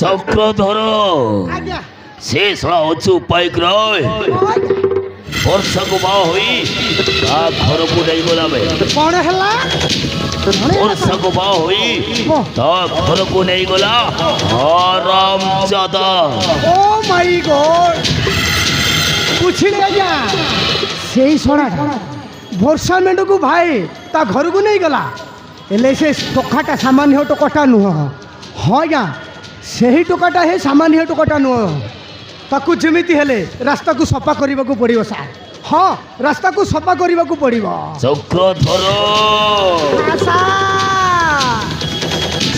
ଚକ୍ରଧର ଆଜ୍ଞା ସେ ଶଳା ଅଛୁ ପାଇକ ରହ ବର୍ଷାକୁ ବାହା ହୋଇ ତା ଘରକୁ ନେଇଗଲା ବେ କଣ ହେଲା ବର୍ଷାକୁ ବାହା ହୋଇ ତା ଘରକୁ ନେଇଗଲା ହରାମଜାଦା। ଓ ମାଇ ଗଡ୍ ବୁଝିଲେ ଆଜ୍ଞା ସେଇ ଶଳା ବର୍ଷା ମେଣ୍ଡକୁ ଭାଇ ତା ଘରକୁ ନେଇଗଲା ହେଲେ ସେ ଟୋକାଟା ସାମାନ୍ୟ ଟୋକାଟା ନୁହଁ। ହଁ ଆଜ୍ଞା ସେହି ଟୋକାଟା ହିଁ ସାମାନ୍ୟ ଟୋକାଟା ନୁହଁ। ତାକୁ ଯେମିତି ହେଲେ ରାସ୍ତାକୁ ସଫା କରିବାକୁ ପଡ଼ିବ ସାର୍। ହଁ ରାସ୍ତାକୁ ସଫା କରିବାକୁ ପଡ଼ିବ। ଚକ୍ରଧର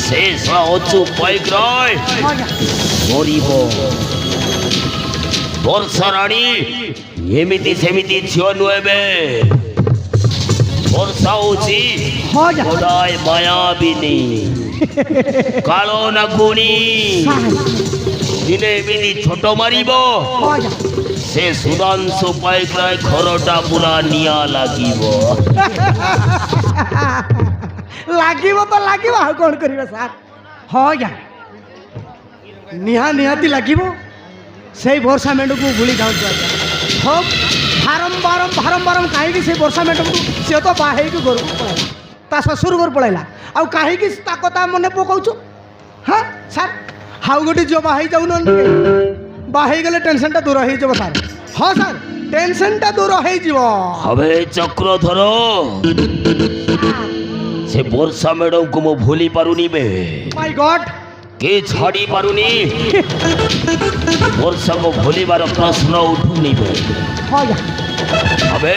ସେ ଶଳା ଅଛୁ ପାଇକ ରହ ମରିବ। ବର୍ଷା ରାଣୀ ଏମିତି ସେମିତି ଝିଅ ନୁହେବେ। ବର୍ଷା ହଉଛି ଗୋଟାଏ ମାୟାବିନୀ କାଳ ନାଗୁଣୀ। ଦିନେ ଏମିତି ଛୋଟ ମାରିବ ସେ ସୁଧାଂଶୁ ପାଇକ ରାୟ ଘରଟା ପୁରା ନିଆଁ ଲାଗିବ। ଲାଗିବ ତ ଲାଗିବ ଆଉ କ'ଣ କରିବା ସାର୍। ହଁ ଆଜ୍ଞା ନିହାତି ଲାଗିବ। ସେଇ ବର୍ଷା ମେଣ୍ଡକୁ ଭୁଲି ଯାଉଛୁ ଆଜ୍ଞା। ହଁ ବାରମ୍ବାର କାହିଁକି ସେ ବର୍ଷା ମେଣ୍ଡକୁ ସିଏ ତ ବାହା ହେଇକି ଘରକୁ ପଳାଇଲା ତା ଶ୍ୱଶୁର ଘର ପଳାଇଲା ଆଉ କାହିଁକି ତା କଥା ମନେ ପକାଉଛୁ। ହଁ ସାର୍ ଆଉ ଗୋଟେ ଝିଅ ବାହା ହେଇଯାଉନାହାନ୍ତି ବାହା ହେଇଗଲେ ଟେନସନଟା ଦୂର ହେଇଯିବ ସାର୍। ହଁ ସାର୍ ଟେନସନଟା ଦୂର ହେଇଯିବ। હવે ଚକ୍ରଧର ସେ ବର୍ଷା ମ୍ୟାଡମକୁ ମୁଁ ଭୁଲି ପାରୁନି ବେ ମାଇ ଗଡ୍ କେ ଛାଡ଼ି ପାରୁନି। ବର୍ଷାକୁ ଭୁଲିବାର ପ୍ରଶ୍ନ ଉଠୁନି ବେ। હવે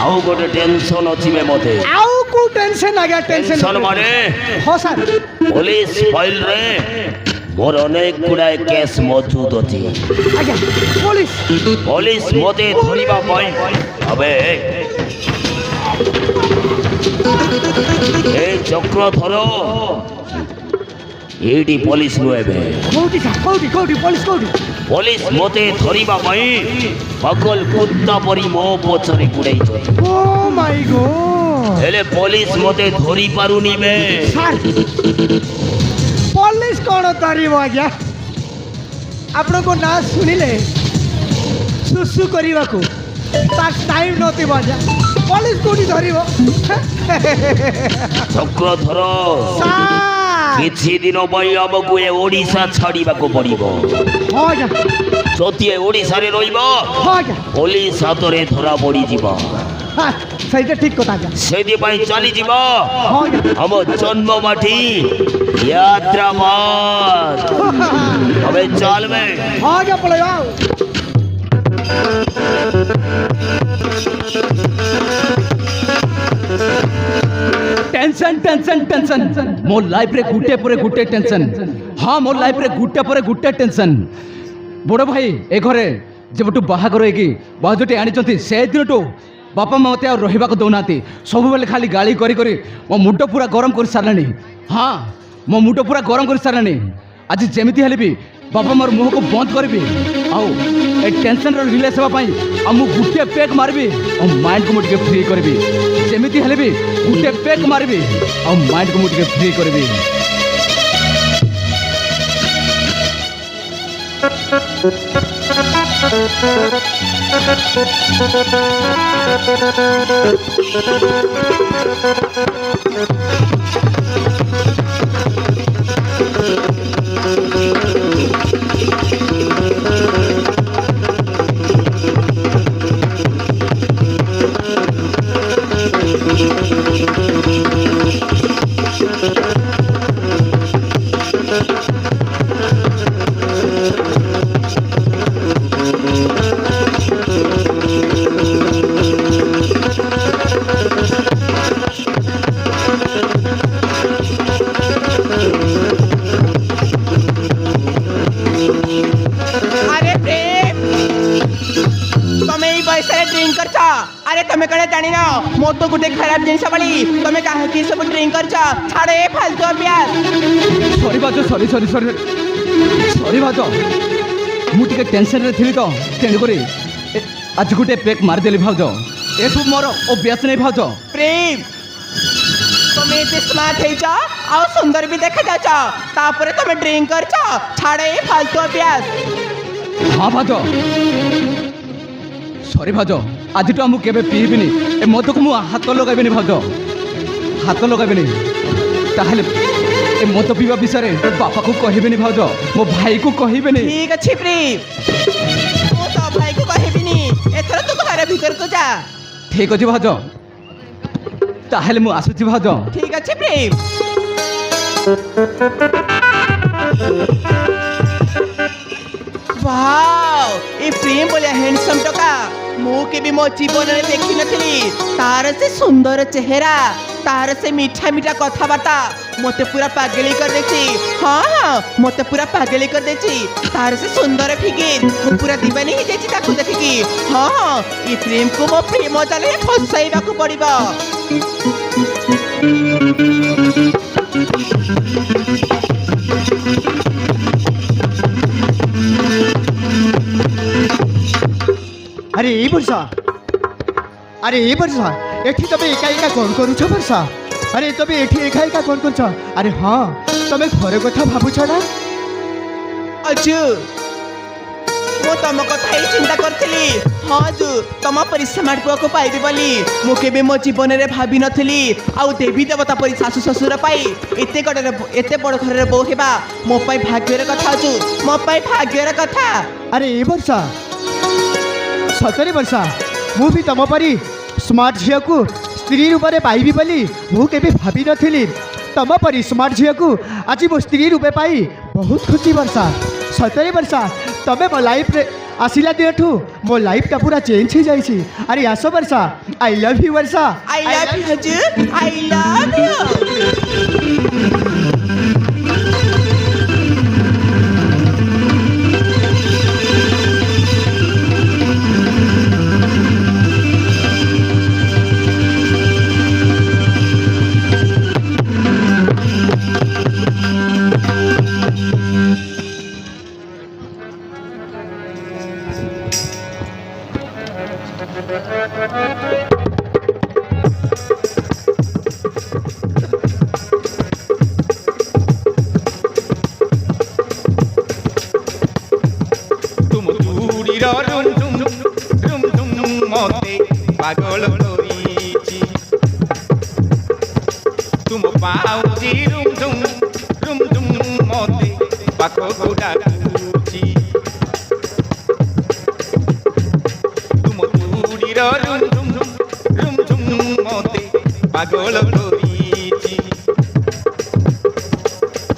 ଆଉ ଗୋଟେ ଟେନସନ ଅଛି ବେ ମତେ। ଆଉ କୋଉ ଟେନସନ ଆଜ୍ଞା ଟେନସନ ମାନେ ହଁ ସାର୍ ପୋଲିସ ଫାଇଲରେ ମୋର ଅନେକ ଗୁଡ଼ାଏ କେସ୍ ମଜୁଦ ଅଛି। ଆଜ୍ଞା ପୋଲିସ ମୋତେ ଧରିବା ପାଇଁ ଏବେ ଏ ଚକ୍ରଧର ଏଇଠି ପୋଲିସ ନୁହେଁ ବେ। କୋଉଠି ପୋଲିସ ମୋତେ ଧରିବା ପାଇଁ ପାଗଲ କୁତ୍ତା ପରି ମୋ ପଛରେ ଗୁଡ଼େଇଛନ୍ତି। ଓ ମାଇ ଗଡ୍ ହେଲେ ପୋଲିସ ମୋତେ ଧରି ପାରୁନି ବେ। ପୋଲିସ କ'ଣ ଧରିବ ଆଜ୍ଞା। ଆପଣଙ୍କ ନାଁ ଶୁଣିଲେ ସୁସୁ କରିବାକୁ ତାର ଟାଇମ୍ ନଥିବ ଆଜ୍ଞା। ପୋଲିସ କୋଉଠି ଧରିବ। ଚକ୍ରଧର କିଛି ଦିନ ପାଇଁ ଆମକୁ ଏ ଓଡ଼ିଶା ଛାଡ଼ିବାକୁ ପଡ଼ିବ। ଯଦି ଏ ଓଡ଼ିଶାରେ ରହିବ ପୋଲିସ ହାତରେ ଧରା ପଡ଼ିଯିବ। ସେଇଟା ଠିକ କଥା ଆଜ୍ଞା। ସେଥିପାଇଁ ଚାଲିଯିବ ଆମ ଜନ୍ମମାଟି ହାଇଦ୍ରାବାଦ। હવે ચાલ મે ଆଜ୍ଞା ପଳେଇବା ଆଉ। टेंशन मो लाइफ रे गुटे पर गुटे टेंशन। हाँ मो लाइफ रे गुटे पर गुटे टेंशन। बड़ भाई ए घरे जब बाहागर होगी बाजुटे आनी से दिन बापा माँ मत रहा दौना सब बेले खाली गाड़ी करी मो मुंड पूरा गरम कर सारे। हाँ मो मुंड पूरा गरम कर सारे। आज जमीती हेले भी बापा मार मुह को बंद करी आउ टेंशन रिलीज होगापाई मुझे गोटे पेक मारबी और माइंड को मुझे फ्री करी। जमीती हेले भी गोटे पेक मारबी और माइंड को मुझे फ्री करी। अरे तुम्हें कड़े जानी ना मो तो गोटे खराब जिनस बड़ी तुम्हें कहीं सब ड्रिंक कर छाड़े फालतू अभ्यास। सॉरी बाजो सॉरी बाजो मुझे टेंशन रे थी तो तेणुक आज गोटे पेक मारिदेली भाज ए सब मोर अभ्यास नहीं भाज। प्रेम তুমি এতে স্মার্ট হয়েছ আর সুন্দর বি দেখা যাচ্ছ তারপরে তুমি ড্রিঙ্ক করছ ছাড়ে এই ফালতু অভ্যাস ହଁ ଭାଉଜ ସରି ଭାଉଜ ଆଜିଠୁ ଆଉ ମୁଁ କେବେ ପିଇବିନି ଏ ମଦକୁ ମୁଁ ହାତ ଲଗାଇବିନି ଭାଉଜ ହାତ ଲଗାଇବିନି ତାହେଲେ ଏ ମଦ ପିଇବା ବିଷୟରେ ବାପାକୁ କହିବିନି ଭାଉଜ ମୋ ଭାଇକୁ କହିବିନି ঠিক আছে প্রেম ମୁଁ ତ ଭାଇକୁ କହିବିନି ଏଥର ତୁ ଘର ଭିତରକୁ ଯା ଠିକ୍ ଅଛି ଭାଉଜ ତାହେଲେ ମୁଁ ଆସୁଛି ଭାଉଜ ঠিক আছে প্রেম वाओ ए प्रेम बोलिया हैंडसम टका मु के भी मो जीवन में देखी नथली तार से सुंदर चेहरा तार से मीठा मीठा कथबार्ता मते पूरा पागली कर देची हाँ हाँ मते पूरा पागली कर देची तार से सुंदर फिगिर मु पूरा दीवानी ही जेची ताकू देखिकी हाँ हाँ ये प्रेम को मो प्रेम जाले फसाइबा को पड़िबा আরে এই বর্ষা আরে এই বর্ষা এটি তুমি একা একা কোন করুছ বর্ষা আরে তুমি এটি একা একা কোন করছ আরে হ্যাঁ তুমি ঘরে কথা ভাবুছ না अजु मो तम कथा ही चिंता करथिली हाँ अजु तम परी स्मार्ट पुआ को पाइबी बोली मु केबे मो जीवन रे भाबी नथिली आउ देवी देवता परी सासु ससुर पाई एते बड़ घर रे बो हेबा मो पाई भाग्यर कथा अजु मो पाई भाग्यर कथा আরে এই বর্ষা সতরে বর্ষা মু বি তম পরি স্মার্ট ঝিওকু স্ত্রী রূপে পাইবি বলি মু কেবে ভাবি নথিলি তম পরি স্মার্ট ঝিওকু আজি মো স্ত্রী রূপে পাই বহুত খুশি বর্ষা সতরে বর্ষা তবে মো লাইফে আসিলা দিনঠু মো লাইফটা পুরা চেঞ্জ হয়ে যাইছি আরে আসো Barsha I love you Barsha I love you अजु आई लव यू तुम दूरीर रुम मते पागल करिछि तुम पाउजी रुम मते पाखको डाकुछि तुम दूरीर रुम मते पागल करिछि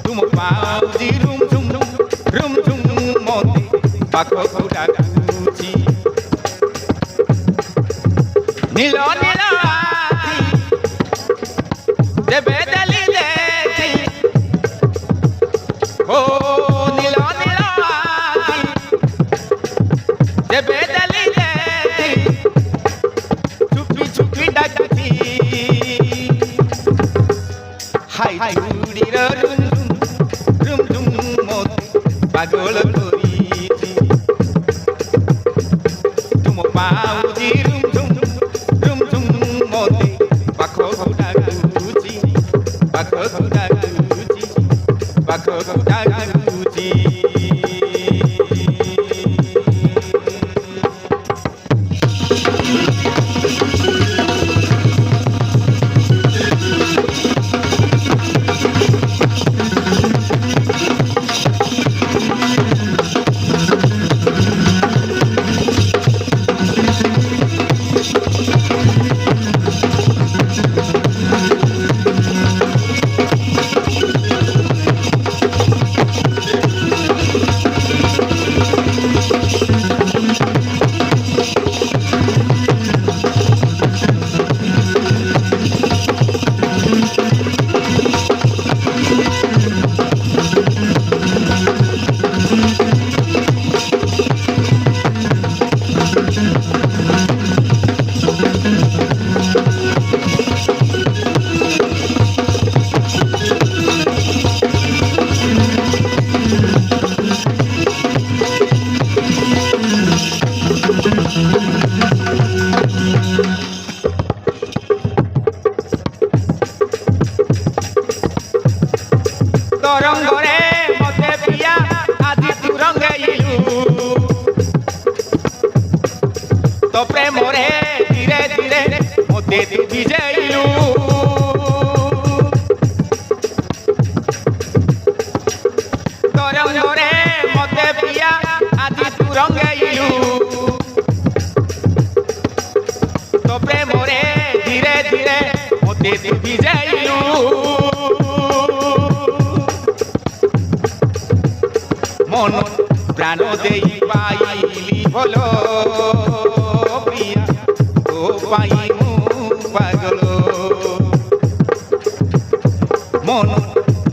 तुम पाउजी रुम मते पाखको डाकुछि नील नील आखि देबे देली देखि ओ नील नील आखि देबे देली देखि छुपी डाकुछि हाय चूड़ीर रुम मते पागल करिछि तुम पाउजी रुम मते पाखको डाकुछि पाखको डाकुछि মন প্রাণ দেই পাইলি ভল প্রিয়া তো পাই মু পাগল মন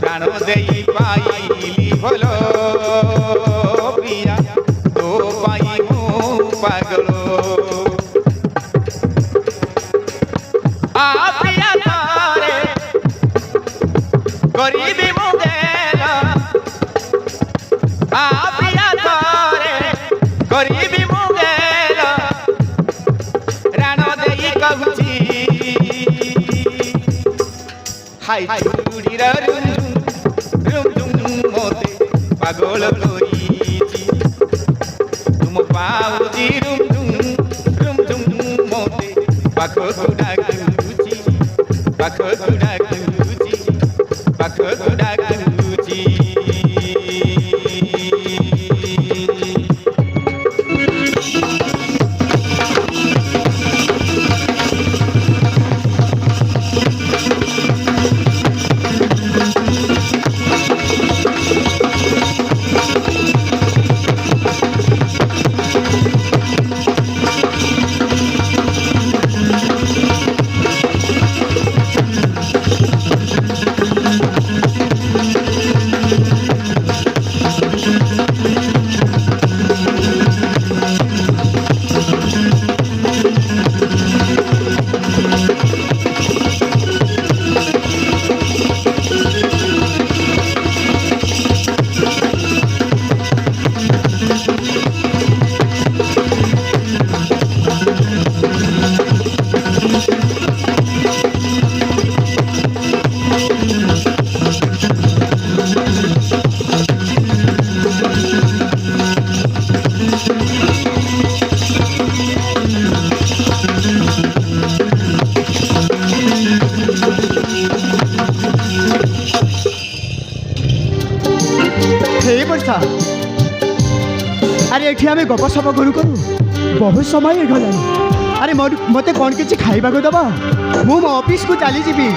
প্রাণ দেই পাইলি ভল প্রিয়া তো পাই মু পাগল প্রিয়া তারে গরিবি মুগেল প্রিয়া তারে গরিবি মুগেল রাণ দেই কହୁছি হাই চুড়ির রুম মতে পাগল করিছি তুম পাউজি রুম মতে পাখু ডাকুছি পাখু ডাকুছি পাখু ডাকুছি हे वर्षा अरे एठी आमे गप सप करू करू बहुत समय गलानी अरे मते कौन किछि खाइबा को दबा मु ऑफिस को चली जीबी